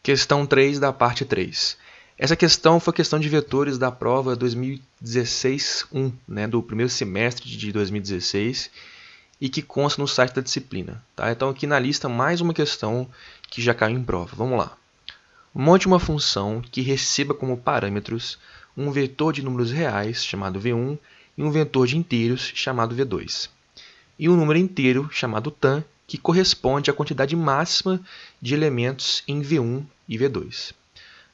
Questão 3 da parte 3. Essa questão foi questão de vetores da prova 2016-1, né, do primeiro semestre de 2016, e que consta no site da disciplina. Tá? Então aqui na lista mais uma questão que já caiu em prova. Vamos lá. Monte uma função que receba como parâmetros um vetor de números reais, chamado V1, e um vetor de inteiros, chamado V2. E um número inteiro, chamado tan, que corresponde à quantidade máxima de elementos em V1 e V2.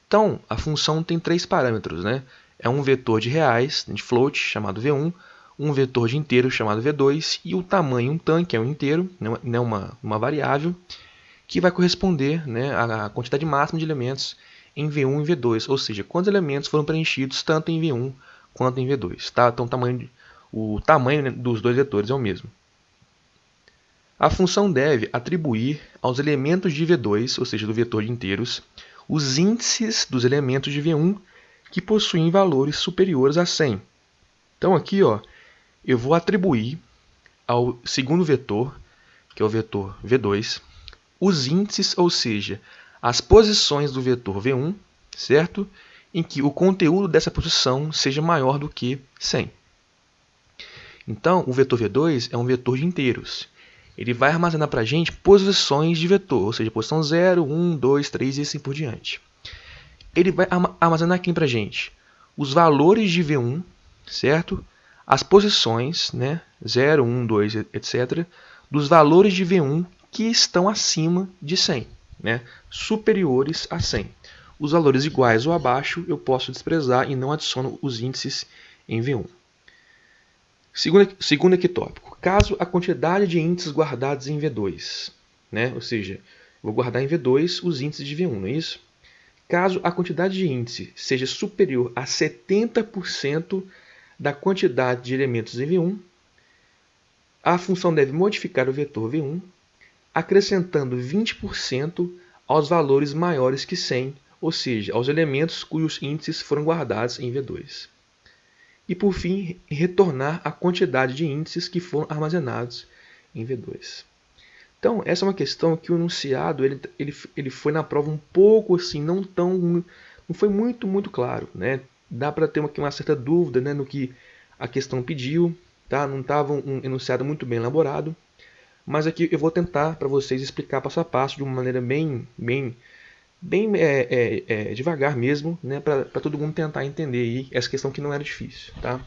Então, a função tem três parâmetros, né? É um vetor de reais, de float, chamado V1, um vetor de inteiro, chamado V2, e o tamanho, um tan, que é um inteiro, né, uma variável, que vai corresponder, né, à quantidade máxima de elementos em V1 e V2, ou seja, quantos elementos foram preenchidos tanto em V1 quanto em V2. Tá? Então, o tamanho, né, dos dois vetores é o mesmo. A função deve atribuir aos elementos de V2, ou seja, do vetor de inteiros, os índices dos elementos de V1 que possuem valores superiores a 100. Então aqui, ó, eu vou atribuir ao segundo vetor, que é o vetor V2, os índices, ou seja, as posições do vetor V1, certo? Em que o conteúdo dessa posição seja maior do que 100. Então, o vetor V2 é um vetor de inteiros. Ele vai armazenar para a gente posições de vetor, ou seja, posição 0, 1, 2, 3 e assim por diante. Ele vai armazenar aqui para a gente os valores de V1, certo? As posições, né? 0, 1, 2, etc., dos valores de V1 que estão acima de 100, né? Superiores a 100. Os valores iguais ou abaixo eu posso desprezar e não adiciono os índices em V1. Segundo equitópico, caso a quantidade de índices guardados em V2, né? Ou seja, vou guardar em V2 os índices de V1, não é isso? Caso a quantidade de índice seja superior a 70% da quantidade de elementos em V1, a função deve modificar o vetor V1, acrescentando 20% aos valores maiores que 100, ou seja, aos elementos cujos índices foram guardados em V2. E, por fim, retornar a quantidade de índices que foram armazenados em V2. Então, essa é uma questão que o enunciado ele foi na prova um pouco assim, não foi muito claro, né? Dá para ter uma certa dúvida, né, no que a questão pediu, tá? Não estava um enunciado muito bem elaborado, mas aqui eu vou tentar para vocês explicar passo a passo de uma maneira bem devagar mesmo, né, para todo mundo tentar entender aí essa questão que não era difícil, tá?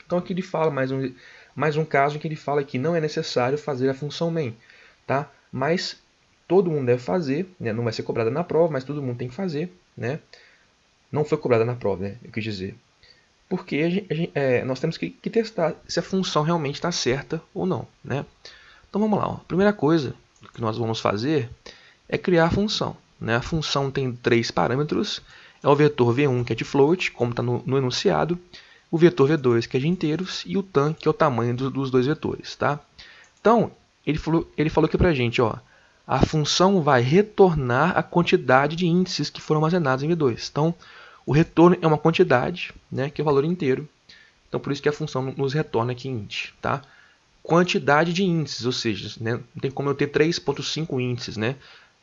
Então aqui ele fala mais um caso em que ele fala que não é necessário fazer a função main, tá? Mas todo mundo deve fazer, né? Não vai ser cobrada na prova, mas todo mundo tem que fazer, né? Não foi cobrada na prova, né? Eu quis dizer. Porque nós temos que testar se a função realmente está certa ou não, né? Então vamos lá. Ó. A primeira coisa que nós vamos fazer é criar a função, né? A função tem três parâmetros. É o vetor V1, que é de float, como está no enunciado, o vetor V2, que é de inteiros, e o tan, que é o tamanho dos dois vetores. Tá? Então, ele falou aqui para a gente, ó, a função vai retornar a quantidade de índices que foram armazenados em V2. Então, o retorno é uma quantidade, né, que é o valor inteiro. Então, por isso que a função nos retorna aqui int. Tá? Quantidade de índices, ou seja, né, não tem como eu ter 3.5 índices, né?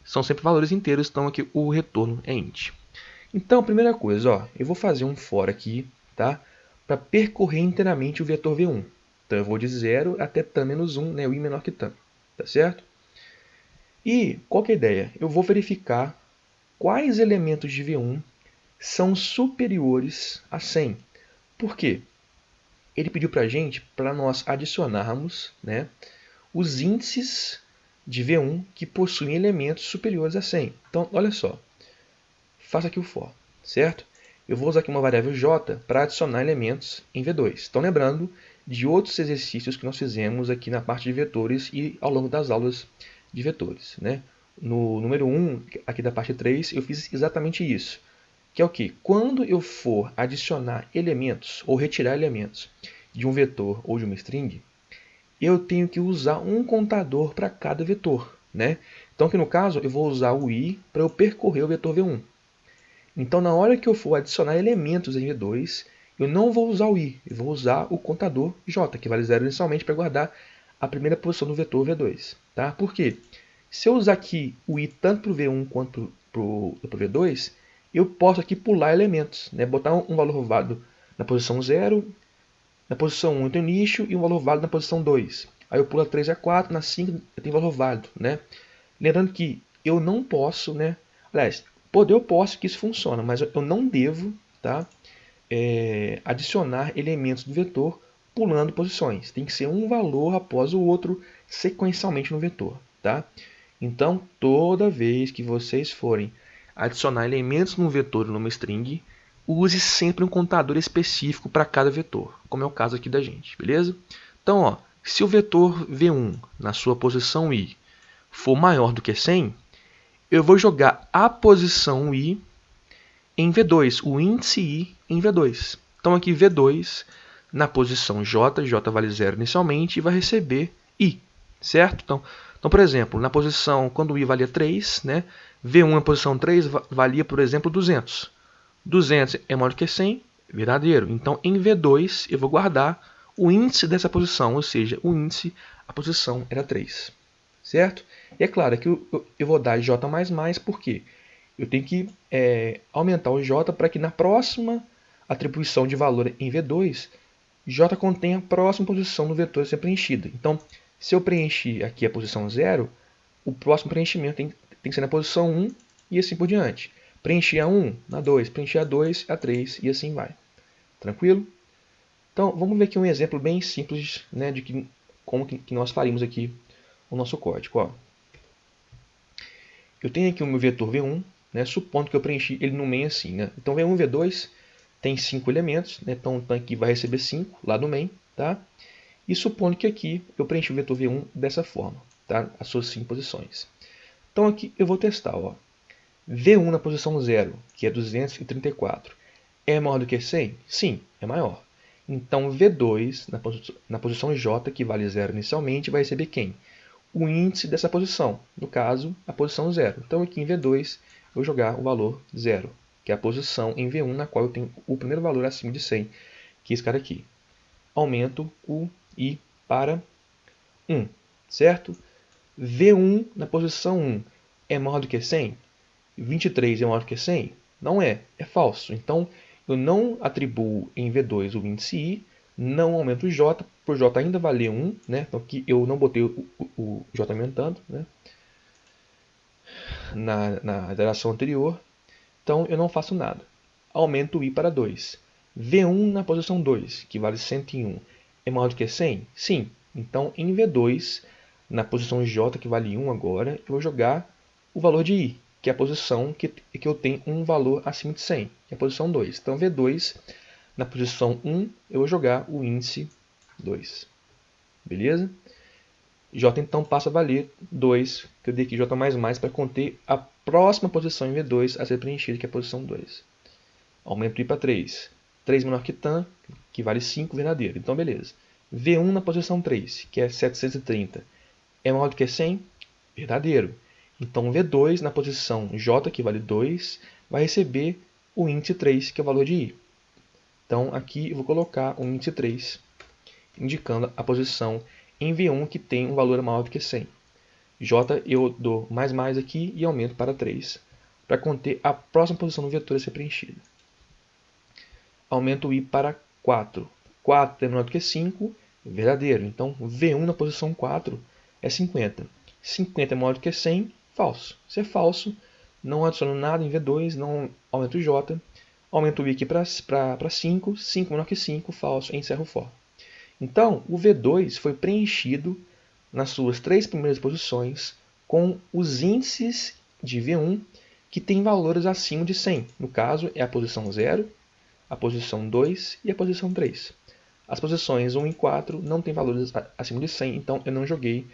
São sempre valores inteiros, então aqui o retorno é int. Então, a primeira coisa, ó, eu vou fazer um for aqui, tá? Para percorrer inteiramente o vetor V1. Então, eu vou de 0 até tan menos 1, né? O i menor que tan, tá certo? E, qual que é a ideia? Eu vou verificar quais elementos de V1 são superiores a 100. Por quê? Ele pediu para a gente, para nós adicionarmos, né, os índices de V1 que possuem elementos superiores a 100. Então, olha só. Faça aqui o for, certo? Eu vou usar aqui uma variável j para adicionar elementos em V2. Então, lembrando de outros exercícios que nós fizemos aqui na parte de vetores e ao longo das aulas de vetores, né? No número 1, aqui da parte 3, eu fiz exatamente isso. Que é o que? Quando eu for adicionar elementos ou retirar elementos de um vetor ou de uma string, eu tenho que usar um contador para cada vetor, né? Então, aqui no caso, eu vou usar o i para eu percorrer o vetor V1. Então, na hora que eu for adicionar elementos em V2, eu não vou usar o i, eu vou usar o contador j, que vale 0 inicialmente, para guardar a primeira posição do vetor V2. Tá? Por quê? Se eu usar aqui o i tanto para o V1 quanto pro V2, eu posso aqui pular elementos, né? Botar um valor válido na posição 0, na posição 1 eu tenho nicho e um valor válido na posição 2. Aí eu pulo a 3 e a 4, na 5 eu tenho valor válido, né? Lembrando que eu não posso, né? Aliás, poder eu posso que isso funciona, mas eu não devo, tá? Adicionar elementos do vetor pulando posições. Tem que ser um valor após o outro sequencialmente no vetor, tá? Então, toda vez que vocês forem adicionar elementos num vetor ou numa string, use sempre um contador específico para cada vetor, como é o caso aqui da gente, beleza? Então, ó, se o vetor v1 na sua posição i for maior do que 100, eu vou jogar a posição i em v2, o índice i em v2. Então aqui v2 na posição j, j vale 0 inicialmente, e vai receber i, certo? Então, por exemplo, na posição, quando i valia 3, né, v1 na posição 3 valia, por exemplo, 200. 200 é maior do que 100, verdadeiro. Então, em v2, eu vou guardar o índice dessa posição, ou seja, o índice, a posição era 3, certo? E é claro que eu vou dar j++, por quê? Eu tenho que aumentar o j para que na próxima atribuição de valor em v2, j contém a próxima posição do vetor a ser preenchida. Então, se eu preencher aqui a posição 0, o próximo preenchimento tem que ser na posição 1 e assim por diante. Preencher a 1, na 2, preencher a 2, a 3 e assim vai. Tranquilo? Então, vamos ver aqui um exemplo bem simples, né, de como que nós faríamos aqui o nosso código. Ó. Eu tenho aqui o meu vetor v1, né, supondo que eu preenchi ele no main assim. Né? Então, v1 e v2 tem 5 elementos, né, então aqui vai receber 5 lá no main. Tá? E supondo que aqui eu preenchi o vetor v1 dessa forma, tá? As suas 5 posições. Então aqui eu vou testar. Ó. v1 na posição 0, que é 234, é maior do que 100? Sim, é maior. Então v2 na posição j, que vale 0 inicialmente, vai receber quem? O índice dessa posição, no caso, a posição 0. Então aqui em v2 eu vou jogar o valor 0, que é a posição em v1 na qual eu tenho o primeiro valor acima de 100, que é esse cara aqui. Aumento o i para 1, certo? v1 na posição 1 é maior do que 100? 23 é maior do que 100? Não é, é falso. Então, eu não atribuo em v2 o índice i, não aumento o j, por j ainda valer 1, né? Então aqui eu não botei o j aumentando, né? Na iteração anterior. Então, eu não faço nada. Aumento o i para 2. v1 na posição 2, que vale 101, é maior do que 100? Sim. Então, em v2, na posição j, que vale 1 agora, eu vou jogar o valor de i, que é a posição que eu tenho um valor acima de 100, que é a posição 2. Então, v2, na posição 1, eu vou jogar o índice 2. Beleza? j então passa a valer 2, que eu dei aqui j++ para conter a próxima posição em v2 a ser preenchida, que é a posição 2. Aumento i para 3. 3 menor que tan, que vale 5, verdadeiro. Então, beleza. v1 na posição 3, que é 730, é maior do que 100? Verdadeiro. Então, v2 na posição j, que vale 2, vai receber o índice 3, que é o valor de i. Então, aqui eu vou colocar o índice 3, indicando a posição em v1 que tem um valor maior do que 100. j eu dou mais aqui e aumento para 3, para conter a próxima posição do vetor a ser preenchida. Aumento o i para 4. 4 é menor do que 5, verdadeiro. Então, v1 na posição 4 é 50. 50 é maior do que 100, falso. Se é falso, não adiciono nada em v2, não aumento o j. Aumento o i aqui para 5, 5 menor que 5, falso, encerro o for. Então, o v2 foi preenchido nas suas 3 primeiras posições com os índices de v1 que têm valores acima de 100. No caso, é a posição 0, a posição 2 e a posição 3. As posições 1 e 4 não têm valores acima de 100, então eu não joguei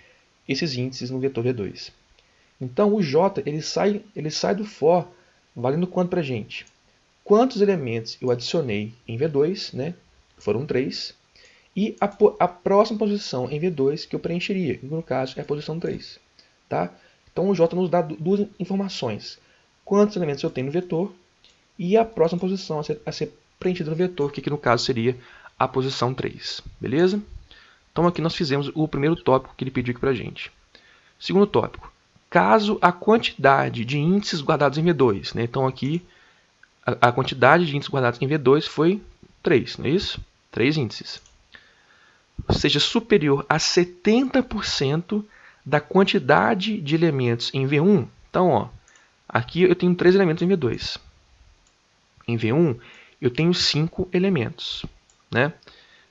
esses índices no vetor v2. Então, o j ele sai do for valendo quanto para a gente? Quantos elementos eu adicionei em v2, né? Foram 3. E a próxima posição em v2 que eu preencheria, que no caso é a posição 3. Tá? Então, o j nos dá duas informações. Quantos elementos eu tenho no vetor e a próxima posição a ser preenchida no vetor, que aqui no caso seria a posição 3. Beleza? Então, aqui nós fizemos o primeiro tópico que ele pediu aqui para a gente. Segundo tópico. caso a quantidade de índices guardados em V2, né? Então aqui a quantidade de índices guardados em V2 foi 3, não é isso? 3 índices. Seja superior a 70% da quantidade de elementos em V1. Então, ó, aqui eu tenho 3 elementos em V2. Em V1, eu tenho 5 elementos, né?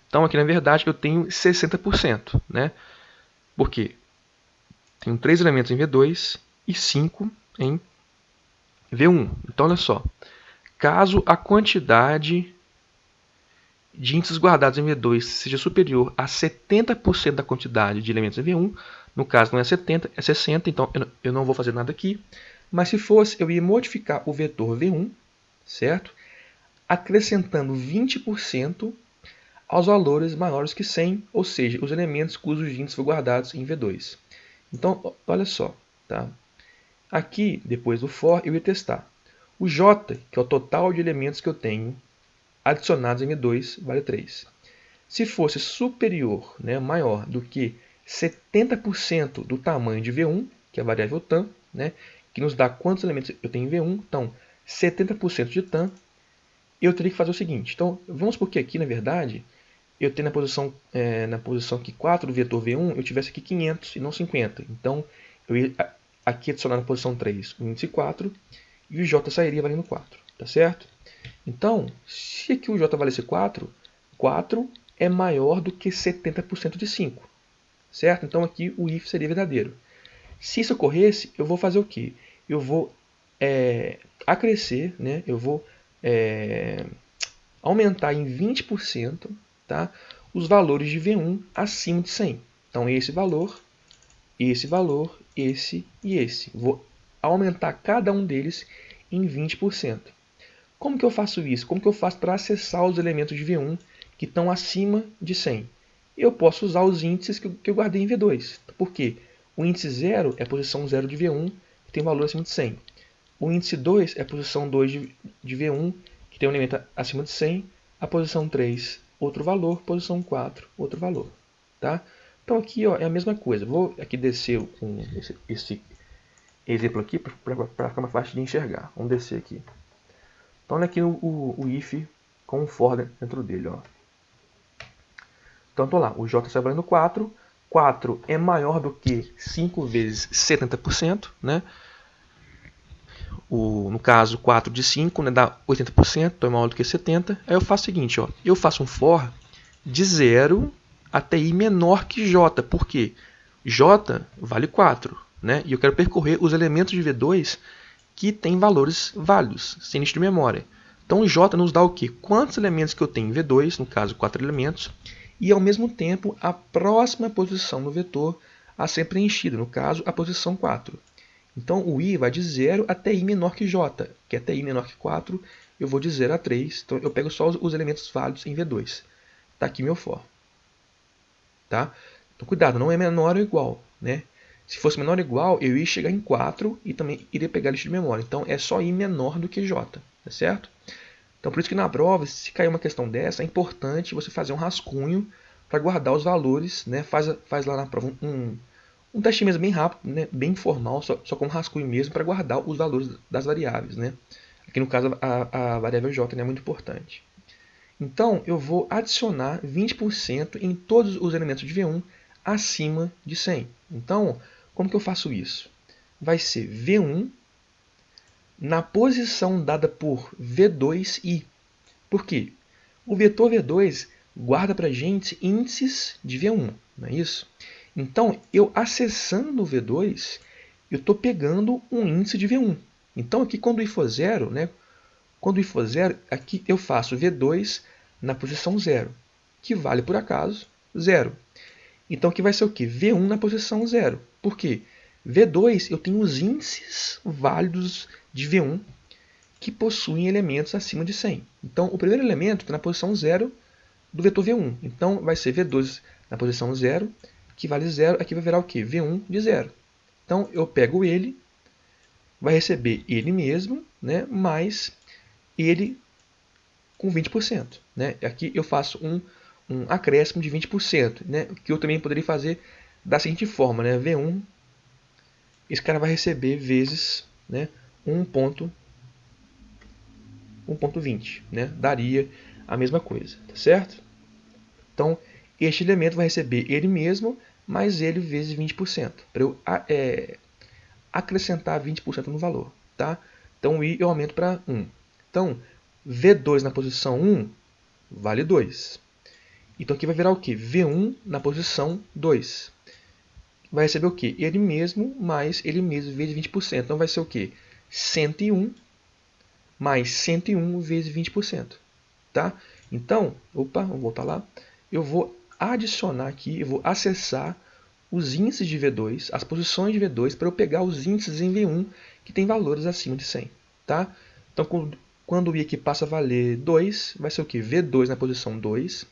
Então, aqui, na verdade, eu tenho 60%, né? Por quê? Tenho 3 elementos em V2 e 5 em V1. Então, olha só. Caso a quantidade de índices guardados em V2 seja superior a 70% da quantidade de elementos em V1, no caso não é 70, é 60, então eu não vou fazer nada aqui. Mas se fosse, eu ia modificar o vetor V1, certo? Acrescentando 20% aos valores maiores que 100, ou seja, os elementos cujos índices foram guardados em V2. Então, olha só, tá? Aqui, depois do for, eu ia testar. O J, que é o total de elementos que eu tenho adicionados em V2, vale 3. Se fosse superior, né, maior do que 70% do tamanho de V1, que é a variável tam, né, que nos dá quantos elementos eu tenho em V1, então 70% de tam, eu teria que fazer o seguinte. Então, vamos supor que aqui, na verdade, eu tenho na posição que 4 do vetor V1, eu tivesse aqui 500 e não 50. Então, eu ia aqui adicionar na posição 3 o índice 4 e o J sairia valendo 4, tá certo? Então, se aqui o J valesse 4, 4 é maior do que 70% de 5, certo? Então aqui o if seria verdadeiro. Se isso ocorresse, eu vou fazer o quê? Eu vou acrescer, né? Eu vou aumentar em 20%, tá? Os valores de V1 acima de 100. Então esse valor, esse e esse. Vou aumentar cada um deles em 20%. Como que eu faço isso? Como que eu faço para acessar os elementos de V1 que estão acima de 100? Eu posso usar os índices que eu guardei em V2. Por quê? O índice 0 é a posição 0 de V1, que tem valor acima de 100. O índice 2 é a posição 2 de V1, que tem um elemento acima de 100. A posição 3, outro valor. Posição 4, outro valor. Tá? Então aqui ó, é a mesma coisa. Vou aqui descer com esse exemplo aqui para ficar mais fácil de enxergar. Vamos descer aqui. Então, olha aqui o if com o for dentro dele. Ó. Então, estou lá. O J está valendo 4. 4 é maior do que 5 vezes 70%. Né? No caso, 4 de 5 né, dá 80%. Então, é maior do que 70%. Aí eu faço o seguinte. Ó, eu faço um for de 0 até i menor que j. Por quê? J vale 4. Né? E eu quero percorrer os elementos de V2 que tem valores válidos, sem limite de memória. Então, o J nos dá o quê? Quantos elementos que eu tenho em V2, no caso, 4 elementos, e, ao mesmo tempo, a próxima posição no vetor a ser preenchida, no caso, a posição 4. Então, o i vai de 0 até i menor que j, que até i menor que 4, eu vou de 0 a 3. Então, eu pego só os elementos válidos em V2. Está aqui meu for. Tá? Então, cuidado, não é menor ou igual, né? Se fosse menor ou igual, eu ia chegar em 4 e também iria pegar a lista de memória. Então, é só i menor do que j, tá certo? Então, por isso que na prova, se cair uma questão dessa, é importante você fazer um rascunho para guardar os valores, né? Faz lá na prova um teste mesmo bem rápido, né? Bem informal, só com um rascunho mesmo para guardar os valores das variáveis, né? Aqui no caso, a variável j né, é muito importante. Então, eu vou adicionar 20% em todos os elementos de V1 acima de 100. Então, como que eu faço isso? Vai ser V1 na posição dada por V2i. Por quê? O vetor V2 guarda para a gente índices de V1, não é isso? Então, eu acessando o V2, eu estou pegando um índice de V1. Então, aqui quando o i for 0, né? Quando o i for 0, aqui eu faço V2 na posição 0, que vale, por acaso, 0. Então, aqui vai ser o quê? V1 na posição 0. Por quê? V2, eu tenho os índices válidos de V1 que possuem elementos acima de 100. Então, o primeiro elemento está na posição 0 do vetor V1. Então, vai ser V2 na posição 0, que vale 0. Aqui vai virar o quê? V1 de 0. Então, eu pego ele, vai receber ele mesmo, né, mais ele com 20%. Né? Aqui eu faço um acréscimo de 20%, né? Que eu também poderia fazer da seguinte forma, né? V1 esse cara vai receber vezes, né, 1.20, né? Daria a mesma coisa, tá certo? Então, este elemento vai receber ele mesmo, mais ele vezes 20%, para eu acrescentar 20% no valor, tá? Então, o i eu aumento para 1. Então, V2 na posição 1 vale 2. Então, aqui vai virar o quê? V1 na posição 2. Vai receber o quê? Ele mesmo mais ele mesmo vezes 20%. Então, vai ser o quê? 101 mais 101 vezes 20%. Tá? Então, vamos voltar lá. Eu vou adicionar aqui, eu vou acessar os índices de V2, as posições de V2, para eu pegar os índices em V1 que tem valores acima de 100. Tá? Então, quando o i aqui passa a valer 2, vai ser o que? V2 na posição 2,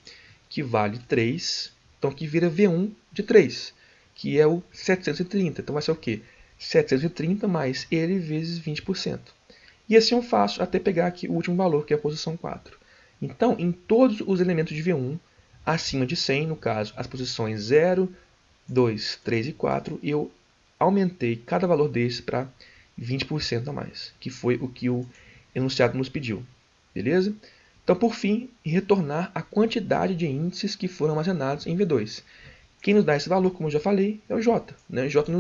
que vale 3. Então, aqui vira V1 de 3, que é o 730. Então, vai ser o que? 730 mais ele vezes 20%. E assim eu faço até pegar aqui o último valor, que é a posição 4. Então, em todos os elementos de V1, acima de 100, no caso, as posições 0, 2, 3 e 4, eu aumentei cada valor desse para 20% a mais, que foi o que o enunciado nos pediu. Beleza? Então, por fim, retornar a quantidade de índices que foram armazenados em V2. Quem nos dá esse valor, como eu já falei, é o J. Né? O J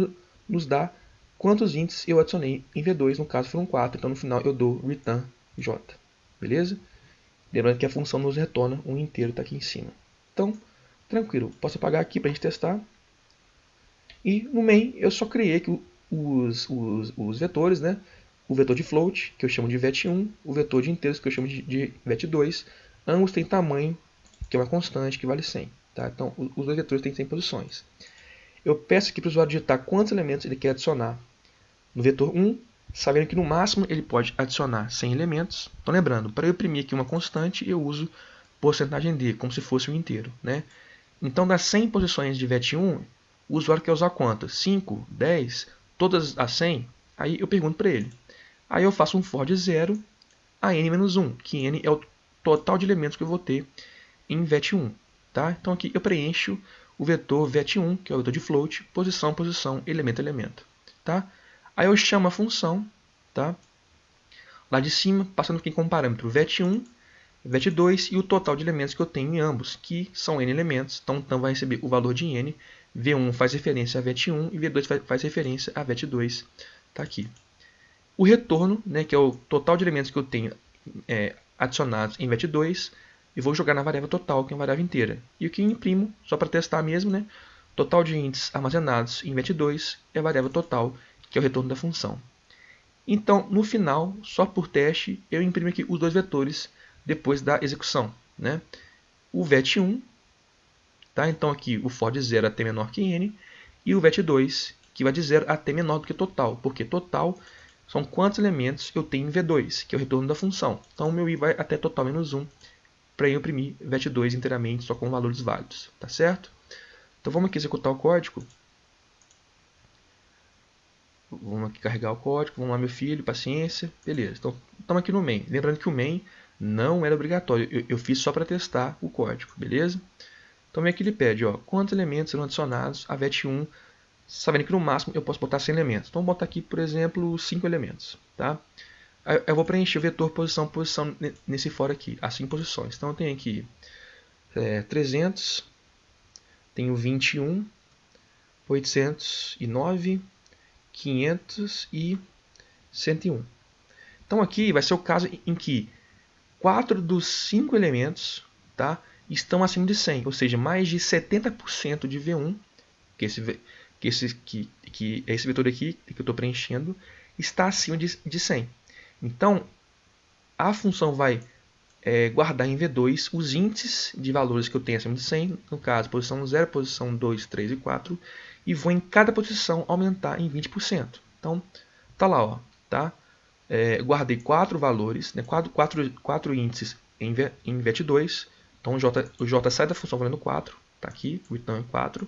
nos dá quantos índices eu adicionei em V2, no caso foram 4, então no final eu dou return J. Beleza? Lembrando que a função nos retorna um inteiro, está aqui em cima. Então, tranquilo, posso apagar aqui para a gente testar. E no main eu só criei aqui os vetores, né? O vetor de float, que eu chamo de vet1, o vetor de inteiros, que eu chamo de vet2. Ambos têm tamanho, que é uma constante, que vale 100. Tá? Então, os dois vetores têm 100 posições. Eu peço aqui para o usuário digitar quantos elementos ele quer adicionar no vetor 1, sabendo que no máximo ele pode adicionar 100 elementos. Então, lembrando, para eu imprimir aqui uma constante, eu uso porcentagem D, como se fosse um inteiro. Né? Então, das 100 posições de vet1, o usuário quer usar quantas? 5, 10, todas as 100? Aí eu pergunto para ele. Aí eu faço um for de 0 a n-1, que n é o total de elementos que eu vou ter em vet1. Tá? Então aqui eu preencho o vetor vet1, que é o vetor de float, posição, posição, elemento, elemento. Tá? Aí eu chamo a função, tá? Lá de cima, passando aqui com parâmetro vet1, vet2 e o total de elementos que eu tenho em ambos, que são n elementos. Então vai receber o valor de n. V1 faz referência a vet1 e V2 faz referência a vet2. Tá aqui. O retorno, né, que é o total de elementos que eu tenho adicionados em vet2, eu vou jogar na variável total, que é uma variável inteira. E o que eu imprimo, só para testar mesmo, né, total de índices armazenados em vet2 é a variável total, que é o retorno da função. Então, no final, só por teste, eu imprimo aqui os dois vetores depois da execução. Né? O vet1, tá? Então aqui o for de 0 até menor que n, e o vet2, que vai de 0 até menor do que total, porque total são quantos elementos eu tenho em v2, que é o retorno da função. Então, o meu i vai até total menos 1, para eu imprimir vet2 inteiramente, só com valores válidos. Tá certo? Então, vamos aqui executar o código. Vamos aqui carregar o código. Vamos lá, meu filho, paciência. Beleza, então estamos aqui no main. Lembrando que o main não era obrigatório, eu fiz só para testar o código, beleza? Então, aqui ele pede, ó, quantos elementos serão adicionados a vet1, sabendo que no máximo eu posso botar 100 elementos. Então, vou botar aqui, por exemplo, 5 elementos. Tá? Eu vou preencher o vetor posição, posição nesse for aqui, as 5 posições. Então, eu tenho aqui 300, tenho 21, 809, 500 e 101. Então, aqui vai ser o caso em que 4 dos 5 elementos, tá, estão acima de 100, ou seja, mais de 70% de V1, que é esse vetor aqui que eu estou preenchendo, está acima de 100. Então, a função vai guardar em V2 os índices de valores que eu tenho acima de 100, no caso, posição 0, posição 2, 3 e 4, e vou em cada posição aumentar em 20%. Então, tá lá, ó, tá? Guardei 4 valores, né, 4 índices em vet2. Então o J sai da função valendo 4. Está aqui, o return 4.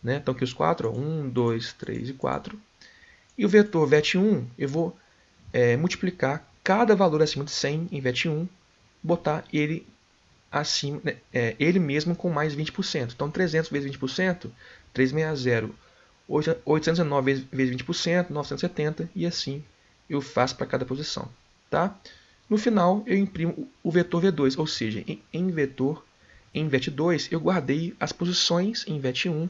Né? Então aqui os 4, 1, 2, 3 e 4. E o vetor vet1, eu vou multiplicar cada valor acima de 100 em vet1, botar ele acima, ele mesmo com mais 20%. Então 300 vezes 20%, 360, 809 vezes 20%, 970, e assim eu faço para cada posição. Tá? No final, eu imprimo o vetor V2, ou seja, em VET2 eu guardei as posições em VET1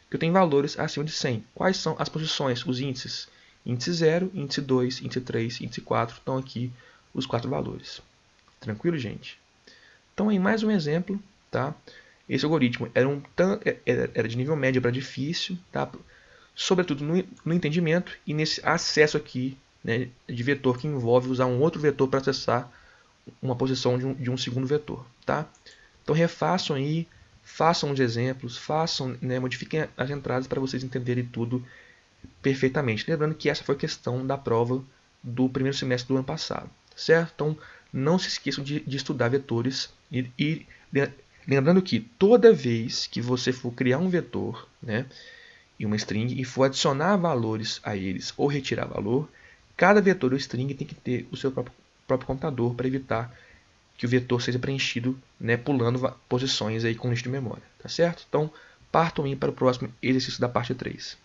que eu tenho valores acima de 100. Quais são as posições? Os índices. Índice 0, índice 2, índice 3, índice 4. Estão aqui os 4 valores. Tranquilo, gente? Então, em mais um exemplo, tá? Esse algoritmo era de nível médio para difícil, tá? Sobretudo no entendimento e nesse acesso aqui, né, de vetor que envolve usar um outro vetor para acessar uma posição de um segundo vetor. Tá? Então refaçam aí, façam os exemplos, né, modifiquem as entradas para vocês entenderem tudo perfeitamente. Lembrando que essa foi a questão da prova do primeiro semestre do ano passado. Certo? Então não se esqueçam de estudar vetores e lembrando que toda vez que você for criar um vetor, né, e uma string e for adicionar valores a eles ou retirar valor, cada vetor ou string tem que ter o seu próprio computador para evitar que o vetor seja preenchido, né, pulando posições aí com lixo de memória. Tá certo? Então, partam aí para o próximo exercício da parte 3.